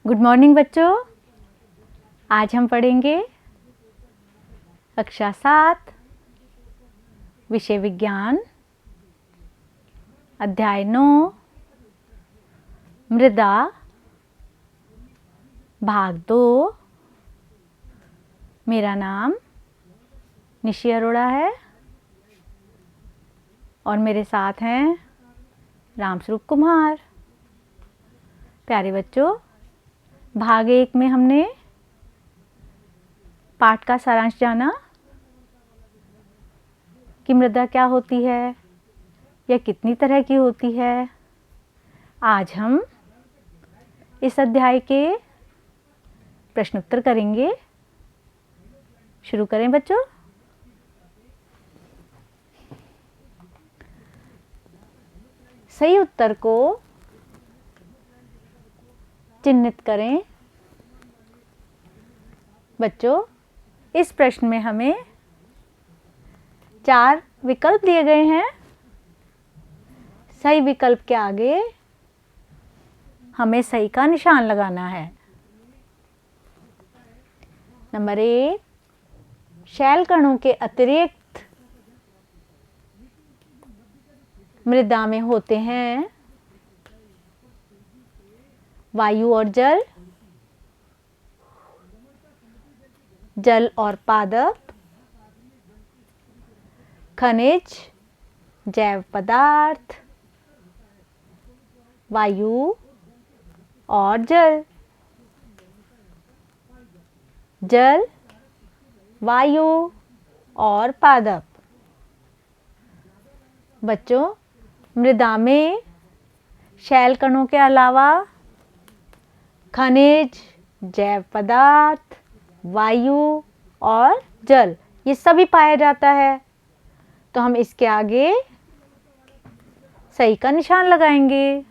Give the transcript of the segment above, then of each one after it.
Good morning बच्चों। आज हम पढ़ेंगे कक्षा 7 विषय विज्ञान अध्याय 9 मृदा भाग 2। मेरा नाम निशी अरोड़ा है और मेरे साथ हैं रामस्वरूप कुमार। प्यारे बच्चों, भाग 1 में हमने पाठ का सारांश जाना कि मृदा क्या होती है या कितनी तरह की होती है। आज हम इस अध्याय के प्रश्न उत्तर करेंगे। शुरू करें बच्चों। सही उत्तर को चिन्हित करें। बच्चों, इस प्रश्न में हमें 4 विकल्प दिए गए हैं। सही विकल्प के आगे हमें सही का निशान लगाना है। नंबर 1, शैल कणों के अतिरिक्त मृदा में होते हैं वायु और जल, जल और पादप, खनिज, जैव पदार्थ, वायु और जल। जल, वायु और पादप। बच्चों, मृदा में शैल कणों के अलावा खनिज, जैव पदार्थ, वायु और जल ये सभी पाया जाता है। तो हम इसके आगे सही का निशान लगाएंगे।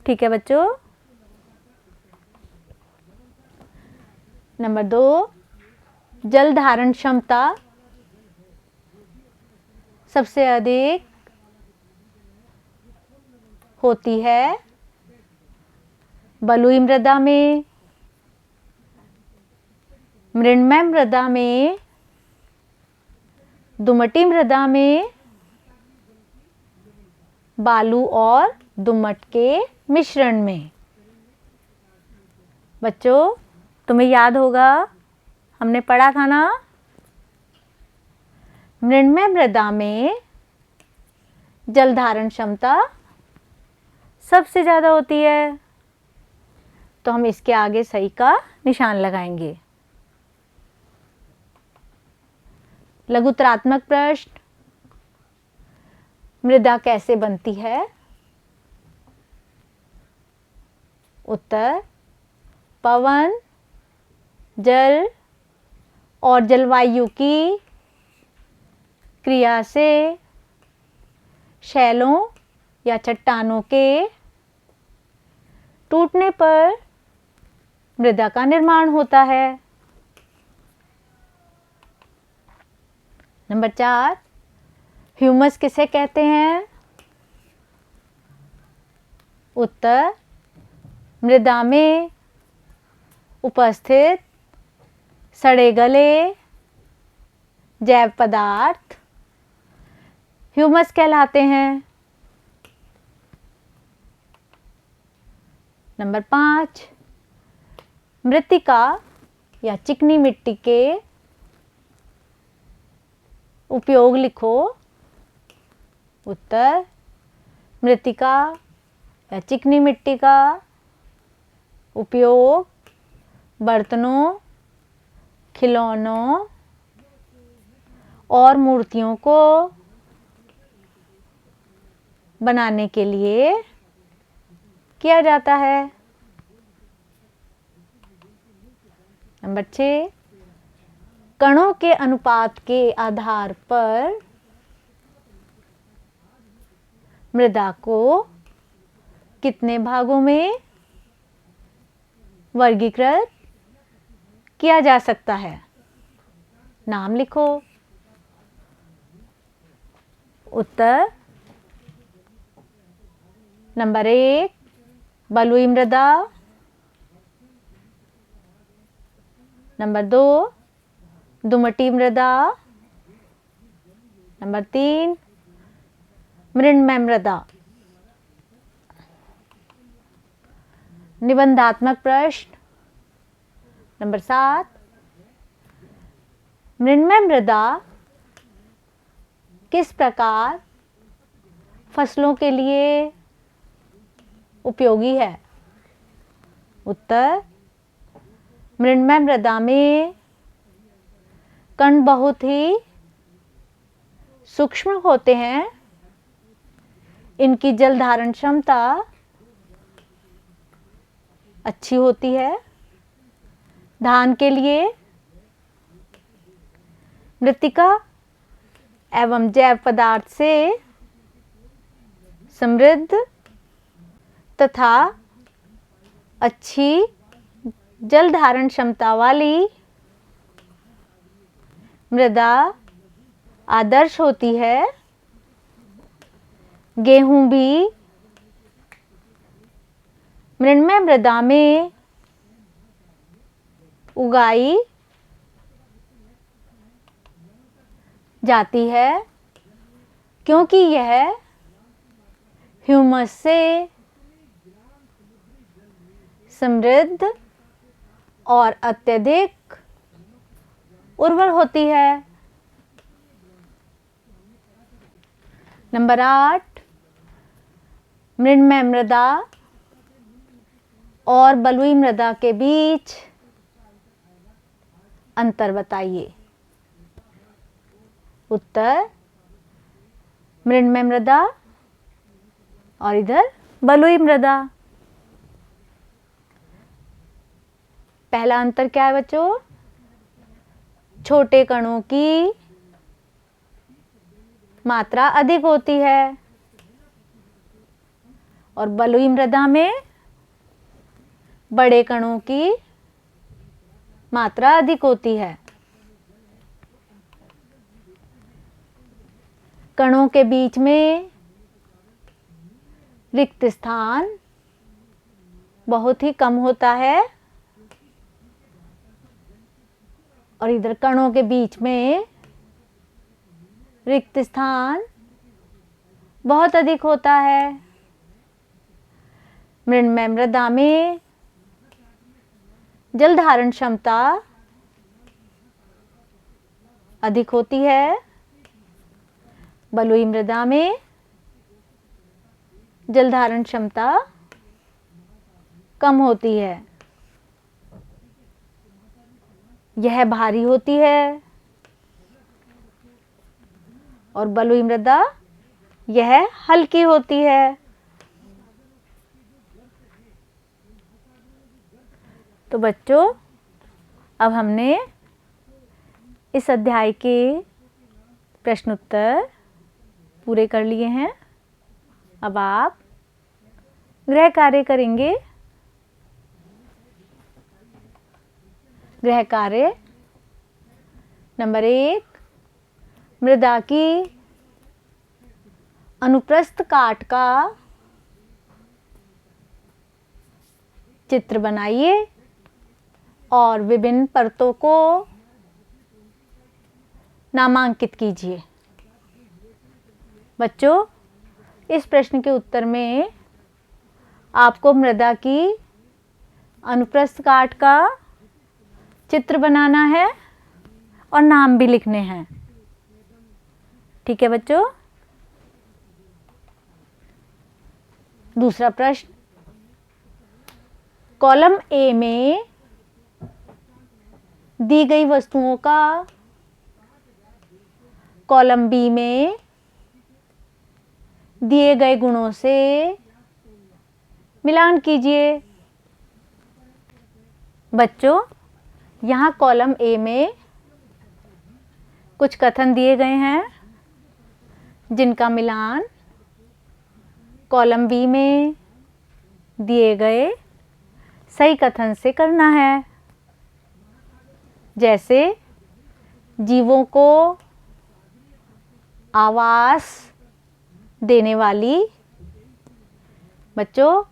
ठीक है बच्चों। नंबर 2, जल धारण क्षमता सबसे अधिक होती है बलुई मृदा में, मृण्मय मृदा में, दुमटी मृदा में, बालू और दुमट के मिश्रण में। बच्चों, तुम्हें याद होगा हमने पढ़ा था ना, मृण्मय मृदा में जल धारण क्षमता सबसे ज़्यादा होती है। तो हम इसके आगे सही का निशान लगाएंगे। लघुत्तरात्मक प्रश्न, मृदा कैसे बनती है? उत्तर, पवन, जल और जलवायु की क्रिया से शैलों या चट्टानों के टूटने पर मृदा का निर्माण होता है। नंबर 4, ह्यूमस किसे कहते हैं? उत्तर, मृदा में उपस्थित सड़े गले जैव पदार्थ ह्यूमस कहलाते हैं। नंबर 5, मृत्तिका या चिकनी मिट्टी के उपयोग लिखो। उत्तर, मृत्तिका या चिकनी मिट्टी का उपयोग बर्तनों, खिलौनों और मूर्तियों को बनाने के लिए किया जाता है। नंबर 6, कणों के अनुपात के आधार पर मृदा को कितने भागों में वर्गीकृत किया जा सकता है? नाम लिखो। उत्तर, नंबर 1 बलुई मृदा, नंबर 2 दुमटी मृदा। नंबर 3 मृण्मय मृदा। निबंधात्मक प्रश्न नंबर 7 मृण्मय मृदा किस प्रकार फसलों के लिए उपयोगी है? उत्तर मृण्मय मृदा में कण बहुत ही सूक्ष्म होते हैं। इनकी जल धारण क्षमता अच्छी होती है। धान के लिए मृत्तिका एवं जैव पदार्थ से समृद्ध तथा अच्छी जल धारण क्षमता वाली मृदा आदर्श होती है। गेहूं भी मृण्मय मृदा में उगाई जाती है क्योंकि यह ह्यूमस से समृद्ध और अत्यधिक उर्वर होती है। नंबर 8 मृण्मय मृदा और बलुई मृदा के बीच अंतर बताइए। उत्तर मृण्मय मृदा और इधर बलुई मृदा। पहला अंतर क्या है बच्चों? छोटे कणों की मात्रा अधिक होती है और बलुई मृदा में बड़े कणों की मात्रा अधिक होती है। कणों के बीच में रिक्त स्थान बहुत ही कम होता है और इधर कणों के बीच में रिक्त स्थान बहुत अधिक होता है। मृण्मय मृदा में जल धारण क्षमता अधिक होती है। बलुई मृदा में जल धारण क्षमता कम होती है। यह भारी होती है और बलुई मृदा यह हल्की होती है। तो बच्चों अब हमने इस अध्याय के प्रश्न उत्तर पूरे कर लिए हैं। अब आप गृह कार्य करेंगे। गृह कार्य नंबर 1 मृदा की अनुप्रस्थ काट का चित्र बनाइए और विभिन्न परतों को नामांकित कीजिए। बच्चों इस प्रश्न के उत्तर में आपको मृदा की अनुप्रस्थ काट का चित्र बनाना है और नाम भी लिखने हैं। ठीक है बच्चों। दूसरा प्रश्न कॉलम ए में दी गई वस्तुओं का कॉलम बी में दिए गए गुणों से मिलान कीजिए। बच्चों यहाँ कॉलम ए में कुछ कथन दिए गए हैं जिनका मिलान कॉलम बी में दिए गए सही कथन से करना है। जैसे जीवों को आवास देने वाली। बच्चों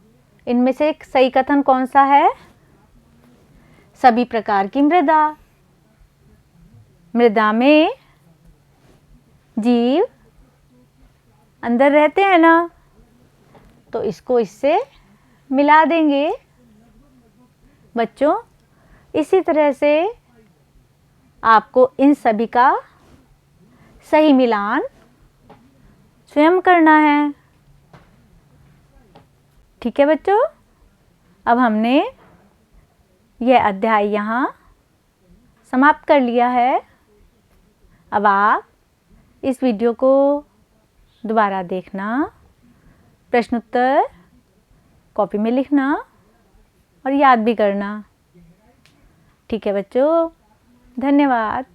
इनमें से एक सही कथन कौन सा है? सभी प्रकार की मृदा। मृदा में जीव अंदर रहते हैं ना, तो इसको इससे मिला देंगे। बच्चों, इसी तरह से आपको इन सभी का सही मिलान स्वयं करना है। ठीक है बच्चों, अब हमने यह अध्याय यहाँ समाप्त कर लिया है। अब आप इस वीडियो को दोबारा देखना, प्रश्नोत्तर कॉपी में लिखना और याद भी करना। ठीक है बच्चों, धन्यवाद।